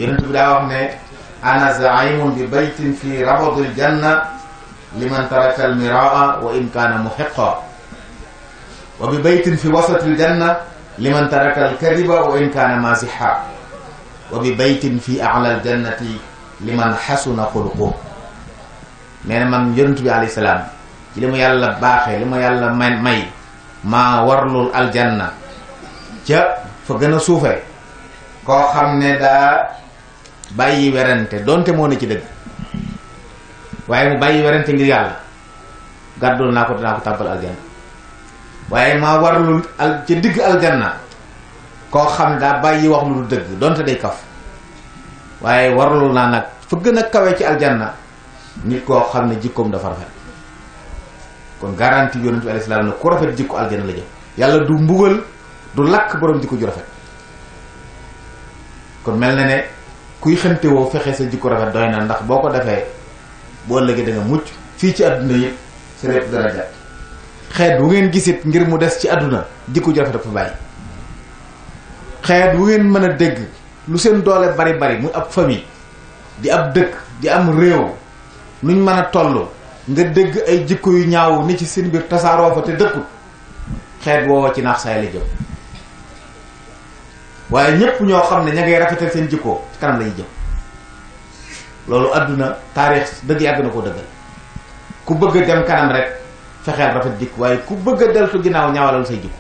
yonent bi daa wax ne ana zaimun bi baytin fi rabadil janna liman taraka al miraa wa in kaana muhiqa wa bi baytin fi wasatil janna liman taraka al kadiba wa in kaana maziha wa bi baytin fi a'la al jannati liman xasuna xuluqu. nee na man yonent bi alayhi salaam ci li ma yàlla baaxee li ma yàlla may maa warlul aljanna ca fa gën a suufee koo xam ne daa bàyyi werante donte moo ne ci dëgg waaye mu bàyyi werante ngir yàlla gàddul naa ko dinaa ko tàbbal aljanna. waaye maa warlul ca digg aljanna koo xam ne daa bàyyi wax lu du dëgg donte day kaf waaye warlul naa nag fa gën a kawe ci aljanna nit koo xam ne jikkoom dafa rafet. kon garanti yonent bi alayhi salaam ne ku rafet jikko aljanna la jëm. yàlla du mbugal du lakk borom jikko ju rafet. kon mel na ne kuy xëntewoo fexe sa jikko rafet doy na, ndax boo ko defee boo ëllëgee da nga mucc fii ci àdduna yëpp sa lépp dara jàpp. xeet wu ngeen gisit ngir mu des ci àdduna jikko ju rafet dafa bàyyi. xeet wu ngeen mën a dégg lu seen doole bari bari muy ab famille di ab dëkk di am réew nuñ mën a toll nga dégg ay jikko yu ñaaw ni ci seen biir tasaaroo fa te dëkkut xeet woowa ci naax saay la jëm. waaye ñépp ñoo xam ne ña ngay rafetal seen jikko ci kanam lañuy jëm. loolu àdduna taarix dëgg yàgg na koo dëggal. ku bëgg a dem kanam rek fexeel rafet jikko, waaye ku bëgg a deltu ginnaaw ñaawalal say jikko.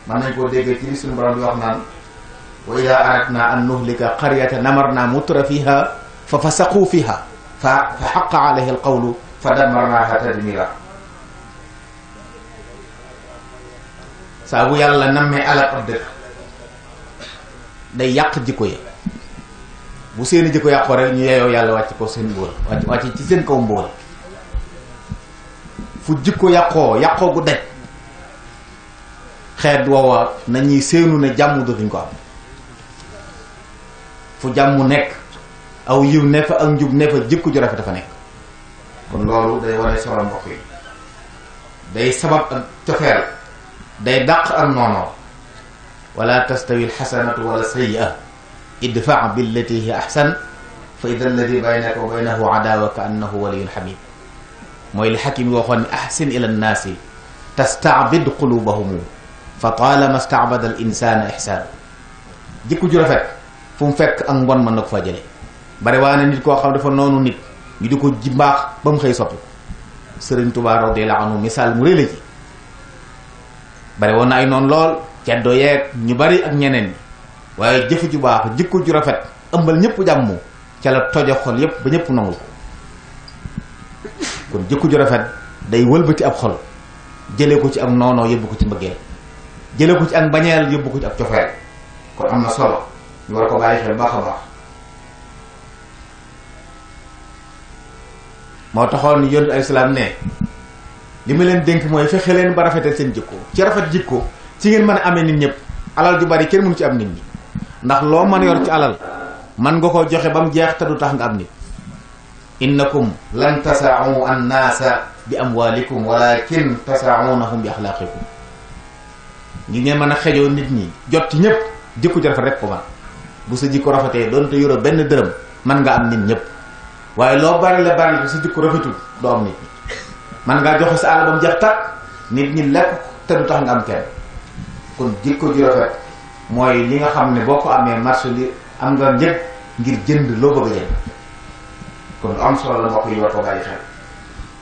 man nañ koo déggee ci li suñu borom di wax naan wa idaa aradna an nuhlika qaryatan amarna mutra fiha fa fasaqu fiha fa xaqa alayhi alqawlu fa dammarnaha tadmira. saa bu yàlla nammee alal ab dëkk day yàq jikko ya. bu seeni jikko yàqoo rek ñu yeyoo yàlla wàcc ko seen mbugal wàcc ci seen kaw mbugal. fu jikko yàqoo gu daj xeet woowa nañuy séenu ne jàmm dootuñ ko am. fu jàmm nekk aw yiw ne fa ak njub ne fa jikko ju rafet dafa nekk. kon loolu day wane solo mbokk yi, day sabab ak cofeel, day dàq ak noonoo. wala tastawi alxasanatu wala sayyi'a idfa billati hiya ahsan fa ida alladi baynaka wa baynahu adawa ka annahu waliyun hamid. mooy li xakim yi waxoon ne ahsin ila nnaasi tastaabid qulubahum fa taalama staabada al insana ihsaan. jikko ju rafet fu mu fekk ak mbon mën na ko fa jële. bare waa ne nit koo xam dafa noonu nit ñu di ko ji mbaax ba mu xëy soppi ko. Sëriñ Tuubaa radiyallaahu anhu misaal mu rëy la ci. bare woon na ay noonu lool ceddo yeeg ñu bari ak ñeneen ñi, waaye jëfu ju baax jikko ju rafet ëmbal ñëpp jàmm ca la tojo xol yépp ba ñëpp nangul ko. kon jikko ju rafet day wëlbati ab xol jëlee ko ci ak noonoo yóbbu ko ci mbëggeel, jëlee ko ci ak bañeel yóbbu ko ci ak cofeel. kon am na solo ñu war ko bàyyi xel baax a baax. moo taxoon yonent alayhi salaam ne li ma leen dénk mooy fexe leen ba rafetal seen jikko. ci rafet jikko ci ngeen mën a amee nit ñëpp. alal ju bari kenn mënu ci am nit ñi, ndax loo mën a yor ci alal man nga ko joxe ba mu jeex te du tax nga am nit. innakum lan tasaau annaasa bi amwalikum walakin tasaaunahum bi axlaaqikum. ngi ngeen mën a xejoo nit ñi jot ci ñëpp jikko ju rafet rek ko man. bu sa jikko rafetee doonte yoroo benn dërëm man nga am nit ñëpp. waaye loo bari la bari sa jikko rafetul doo am nit ñi. man ngaa joxe sa àll ba mu jeex tàkk nit ñi lekk te du tax nga am kenn. kon jikko ju rafet mooy li nga xam ne boo ko amee marché li am nga njëg ngir jënd loo bëgg a jënd. kon lu am solo la mbokk yi war ko bàyyi xel.